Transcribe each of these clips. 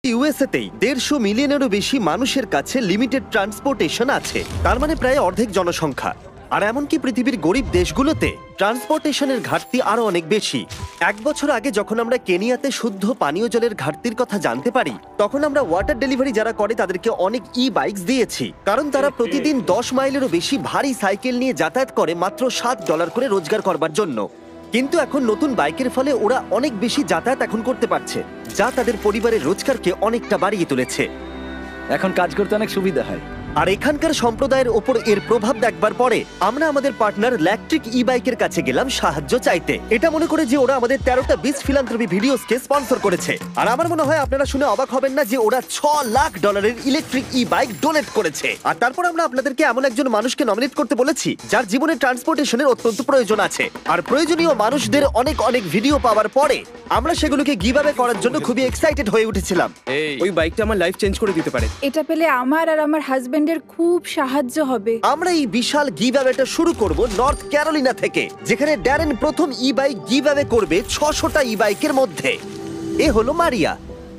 ইউএসএতেই 150 মিলিয়নেরও বেশি মানুষের কাছে লিমিটেড ট্রান্সপোর্টেশন আছে, তার মানে প্রায় অর্ধেক জনসংখ্যা। আর এমনকি পৃথিবীর গরিব দেশগুলোতে ট্রান্সপোর্টেশনের ঘাটতি আরো অনেক বেশি। 1 বছর আগে যখন আমরা কেনিয়াতে শুদ্ধ পানীয় জলের ঘাটতির কথা জানতে পারি, তখন আমরা ওয়াটার ডেলিভারি যারা করে তাদেরকে অনেক বাইকস দিয়েছি, কারণ তারা প্রতিদিন 10 মাইলেরও বেশি ভারী সাইকেল নিয়ে যাতায়াত করে মাত্র $7 করে রোজগার করবার জন্য। কিন্তু এখন নতুন বাইকের ফলে ওরা অনেক বেশি যাতায়াত এখন করতে পারছে, যা তাদের পরিবারের রোজগারকে অনেকটা বাড়িয়ে তুলেছে। এখন কাজ করতে অনেক সুবিধা হয়। আর এখানকার সম্প্রদায়ের ওপর এর প্রভাব দেখবার পরে আমরা আমাদের পার্টনার ইলেকট্রিক বাইকের কাছে গেলাম সাহায্য চাইতে, এটা মনে করে যে ওরা আমাদের 13টা বিচ ফিলান্থ্রপি ভিডিওসকে স্পন্সর করেছে। আর আমার মনে হয় আপনারা শুনে অবাক হবেন না যে ওরা $6 লাখ ইলেকট্রিক বাইক ডোনেট করেছে। আর তারপর আমরা আপনাদেরকে এমন একজন মানুষকে নমিনেট করতে বলেছি যার জীবনে ট্রান্সপোর্টেশনের অত্যন্ত প্রয়োজন আছে। আর প্রয়োজনীয় মানুষদের অনেক অনেক ভিডিও পাওয়ার পরে আমরা সেগুলোকে গিভঅ্যাওয়ে করার জন্য খুবই এক্সাইটেড হয়ে উঠেছিলাম। ওই বাইকটা আমার লাইফ চেঞ্জ করে দিতে পারে। এটা পেলে আমার আর আমার হাজবেন্ডের খুব সাহায্য হবে। আমরা এই বিশাল গিভঅ্যাওয়েটা শুরু করব নর্থ ক্যারোলিনা থেকে, যেখানে ড্যারেন প্রথম বাইক গিভঅ্যাওয়ে করবে 600টা বাইকের মধ্যে। এ হলো মারিয়া,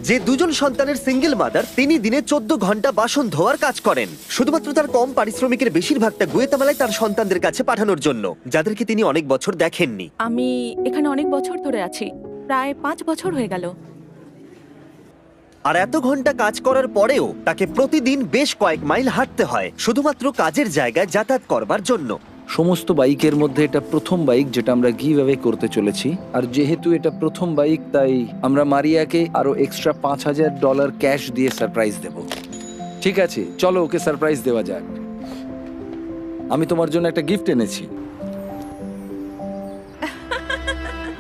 যে 2জন সন্তানের সিঙ্গেল মাদার। তিনি দিনে 14 ঘন্টা বাসন ধোয়ার কাজ করেন, শুধুমাত্র তার কম পারিশ্রমিকের বেশিরভাগটা গুয়েতামালায় তার সন্তানদের কাছে পাঠানোর জন্য, যাদেরকে তিনি অনেক বছর দেখেননি। আমি এখানে অনেক বছর ধরে আছি, প্রায় 5 বছর হয়ে গেল। আর এত ঘন্টা কাজ করার পরেও তাকে প্রতিদিন বেশ কয়েক মাইল হাঁটতে হয় শুধুমাত্র কাজের জায়গায় যাতায়াত করবার জন্য। সমস্ত বাইকের মধ্যে এটা প্রথম বাইক যেটা আমরা গিভঅ্যাওয়ে করতে চলেছি। আর যেহেতু এটা প্রথম বাইক, তাই আমরা মারিয়াকে আরো এক্সট্রা $5000 ক্যাশ দিয়ে সারপ্রাইজ দেব। ঠিক আছে, চলো ওকে সারপ্রাইজ দেওয়া যাক। আমি তোমার জন্য একটা গিফট এনেছি।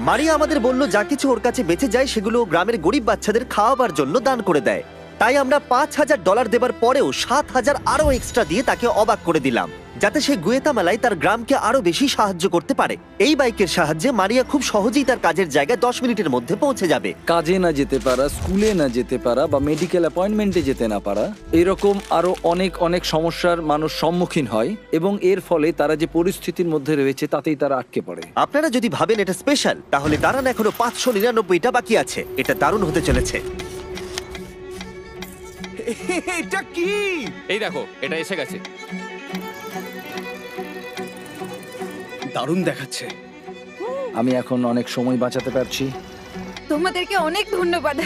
মারিয়া আমাদের বলল যা কিছু ওর কাছে বেঁচে যায় সেগুলো গ্রামের গরিব বাচ্চাদের খাওয়াবার জন্য দান করে দেয়। তাই আমরা $5000 দেবার পরেও 7000 আরো এক্সট্রা দিয়ে তাকে অবাক করে দিলাম, যাতে সে গুয়েতামালায় তার গ্রামকে আরো বেশি সাহায্য করতে পারে। এই বাইকের সাহায্যে মারিয়া খুব সহজেই তার কাজের জায়গায় 10 মিনিটের মধ্যে পৌঁছে যাবে। কাজে না যেতে পারা, স্কুলে না যেতে পারা বা মেডিকেল অ্যাপয়েন্টমেন্টে যেতে না পারা, এরকম আরো অনেক অনেক সমস্যার মানুষ সম্মুখীন হয়, এবং এর ফলে তারা যে পরিস্থিতির মধ্যে রয়েছে তাতেই তারা আটকে পড়ে। আপনারা যদি ভাবেন এটা স্পেশাল, তাহলে দাঁড়ান, এখনো 599টা বাকি আছে। এটা দারুণ হতে চলেছে। এটা কি? এই দেখো, এটা এসে গেছে। দারুণ দেখাচ্ছে। আমি এখন অনেক সময় বাঁচাতে পারছি। তোমাদেরকে অনেক ধন্যবাদ।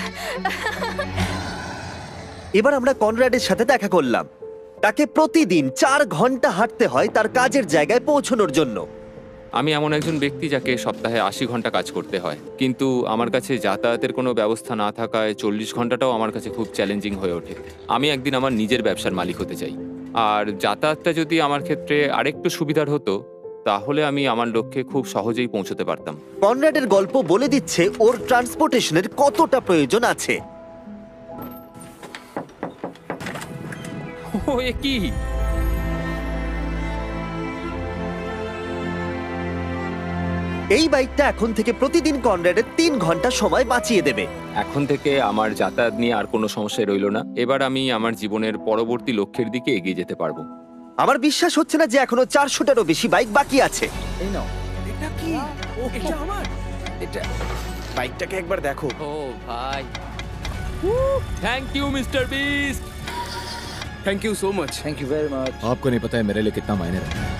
এবার আমরা কনরাডের সাথে দেখা করলাম। তাকে প্রতিদিন 4 ঘন্টা হাঁটতে হয় তার কাজের জায়গায় পৌঁছানোর জন্য। আমি এমন একজন ব্যক্তি যাকে সপ্তাহে 80 ঘন্টা কাজ করতে হয়, কিন্তু আমার কাছে যাতায়াতের কোনো ব্যবস্থা না থাকায় 40 ঘন্টাটাও আমার কাছে খুব চ্যালেঞ্জিং হয়ে ওঠে। আমি একদিন আমার নিজের ব্যবসার মালিক হতে চাই, আর যাতায়াতটা যদি আমার ক্ষেত্রে আরেকটু সুবিধার হতো তাহলে আমি আমার লক্ষ্যে খুব সহজেই পৌঁছতে পারতাম। কনরাডের গল্প বলে দিচ্ছে ওর ট্রান্সপোর্টেশনের কতটা প্রয়োজন আছে। ও, এ কি? এই বাইকটা এখন থেকে প্রতিদিন কনরাডের 3 ঘন্টা সময় বাঁচিয়ে দেবে। এখন থেকে আমার যাতায়াত নিয়ে আর কোনো সমস্যা রইল না। এবার আমি আমার জীবনের পরবর্তী লক্ষ্যের দিকে এগিয়ে যেতে পারবো। আমার বিশ্বাস হচ্ছে না যে এখনো 400টারও বেশি বাইক বাকি আছে। এই নাও, এটা কি? এটা আমার। এটা বাইকটাকে একবার দেখো। ও ভাই, thank you Mister Beast. Thank you so much. Thank you very much. आपको नहीं पता है मेरे लिए कितना मायने रखता है।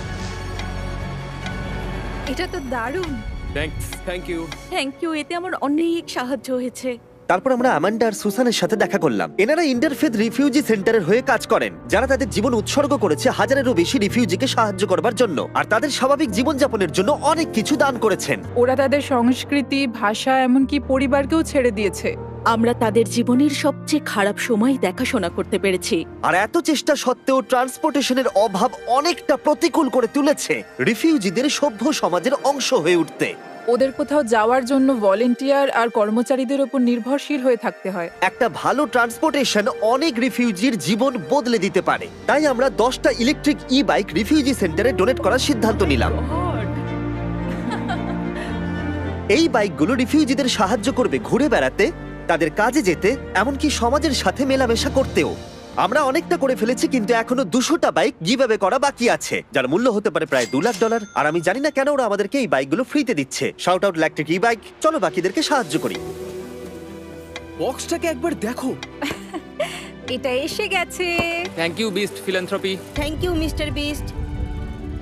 এটা তো দারুণ। Thanks. Thank you. Thank you, এতে আমার অনেক সাহায্য হয়েছে। তারপর আমরা অ্যামান্ডা আর সুসানের সাথে দেখা করলাম। এনারা ইন্টারফেথ রিফিউজি সেন্টারের হয়ে কাজ করেন, যারা তাদের জীবন উৎসর্গ করেছে হাজারেরও বেশি রিফিউজিকে সাহায্য করবার জন্য, আর তাদের স্বাভাবিক জীবনযাপনের জন্য অনেক কিছু দান করেছেন। ওরা তাদের সংস্কৃতি, ভাষা, এমনকি পরিবারকেও ছেড়ে দিয়েছে। আমরা তাদের জীবনের সবচেয়ে খারাপ সময় দেখাশোনা করতে পেরেছি। আর এত চেষ্টা সত্ত্বেও ট্রান্সপোর্টেশনের অভাব অনেকটা প্রতিকূল করে তুলেছে রিফিউজিদের সভ্য সমাজের অংশ হয়ে উঠতে। ওদের কোথাও যাওয়ার জন্য ভলেন্টিয়ার আর কর্মচারীদের উপর নির্ভরশীল হয়ে থাকতে হয়। একটা ভালো ট্রান্সপোর্টেশন অনেক রিফিউজির জীবন বদলে দিতে পারে। তাই আমরা 10টা ইলেকট্রিক বাইক রিফিউজি সেন্টারে ডোনেট করার সিদ্ধান্ত নিলাম। এই বাইকগুলো রিফিউজিদের সাহায্য করবে ঘুরে বেড়াতে, তাদের কাজে যেতে, এমনকি সমাজের সাথে মেলামেশা করতেও। আমরা অনেকটা করে ফেলেছি, কিন্তু এখনো 200টা বাইক গিভঅ্যাওয়ে করা বাকি আছে, যার মূল্য হতে পারে প্রায় $2 লাখ। আর আমি জানি না কেন ওরা আমাদেরকে এই বাইকগুলো ফ্রিতে দিচ্ছে। Shout out electric bike. চলো বাকিদেরকে সাহায্য করি। বক্সটাকে একবার দেখো। এটা এসে গেছে। Thank you Beast philanthropy. Thank you Mister Beast.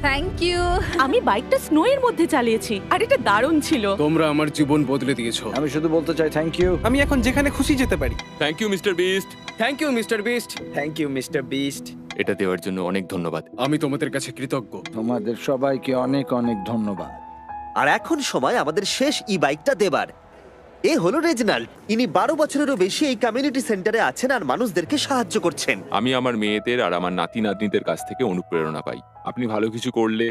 Thank you. আমি বাইকটা স্নো এর মধ্যে চালিয়েছি আর এটা দারুণ ছিল। তোমরা আমার জীবন বদলে দিয়েছো। আমি শুধু বলতে চাই থ্যাংক ইউ। আমি এখন যেখানে খুশি যেতে পারি। Thank you Mister Beast. Thank you Mister Beast. Thank you Mister Beast. এটা দেওয়ার জন্য অনেক ধন্যবাদ। আমি তোমাদের কাছে কৃতজ্ঞ। তোমাদের সবাইকে অনেক অনেক ধন্যবাদ। আর এখন সময় আমাদের শেষ ই বাইকটা দেবার। এ হলো রেজনাল্ড। ইনি 12 বছরেরও বেশি এই কমিউনিটি সেন্টারে আছেন আর মানুষদেরকে সাহায্য করছেন। আমি আমার মেয়েদের আর আমার নাতি নাতনিদের কাছ থেকে অনুপ্রেরণা পাই। আপনি ভালো কিছু করলে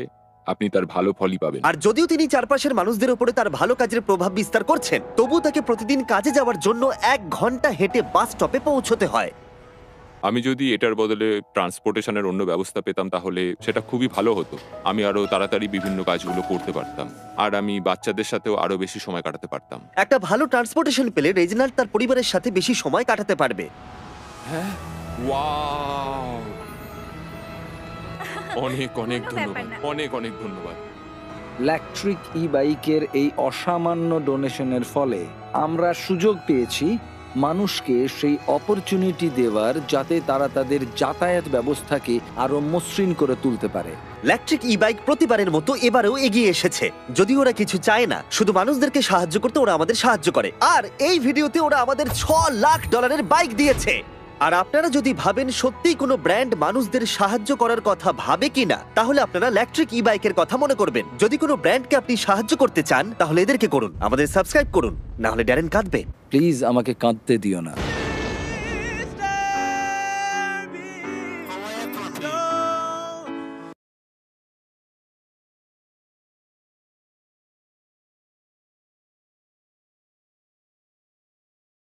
আপনি তার ভালো ফলই পাবেন। আর যদিও তিনি চারপাশের মানুষদের উপরে তার ভালো কাজের প্রভাব বিস্তার করছেন, তবুও তাকে প্রতিদিন কাজে যাওয়ার জন্য 1 ঘন্টা হেঁটে বাস স্টপে পৌঁছতে হয়। আমি যদি এটার বদলে ট্রান্সপোর্টেশনের অন্য ব্যবস্থা পেতাম তাহলে সেটা খুবই ভালো হতো। আমি আরো তাড়াতাড়ি বিভিন্ন কাজগুলো করতে পারতাম আর আমি বাচ্চাদের সাথেও আরো বেশি সময় কাটাতে পারতাম। একটা ভালো ট্রান্সপোর্টেশন পেলে রেজনাল্ড তার পরিবারের সাথে বেশি সময় কাটাতে পারবে। ওয়াও! অনেক অনেক কোনো ধন্যবাদ, ব্যাপার না। অনেক অনেক ধন্যবাদ। ইলেকট্রিক ই বাইকের এই অসামান্য ডোনেশনের ফলে আমরা সুযোগ পেয়েছি মানুষকে সেই অপরচুনিটি দেওয়ার, যাতে তারা তাদের যাতায়াত ব্যবস্থাকে আরো মসৃণ করে তুলতে পারে। ইলেকট্রিক ই বাইক প্রতিবারের মতো এবারেও এগিয়ে এসেছে। যদি ওরা কিছু চায় না, শুধু মানুষদেরকে সাহায্য করতে ওরা আমাদের সাহায্য করে। আর এই ভিডিওতে ওরা আমাদের $6 লাখ বাইক দিয়েছে। আর আপনারা যদি ভাবেন সত্যিই কোনো ব্র্যান্ড মানুষদের সাহায্য করার কথা ভাবে কিনা, তাহলে আপনারা ইলেকট্রিক ই বাইকের কথা মনে করবেন। যদি কোনো ব্র্যান্ডকে আপনি সাহায্য করতে চান, তাহলে এদেরকে করুন, আমাদের সাবস্ক্রাইব করুন, না হলে ড্যারেন কাঁদবে। প্লিজ আমাকে কাঁদতে দিও না।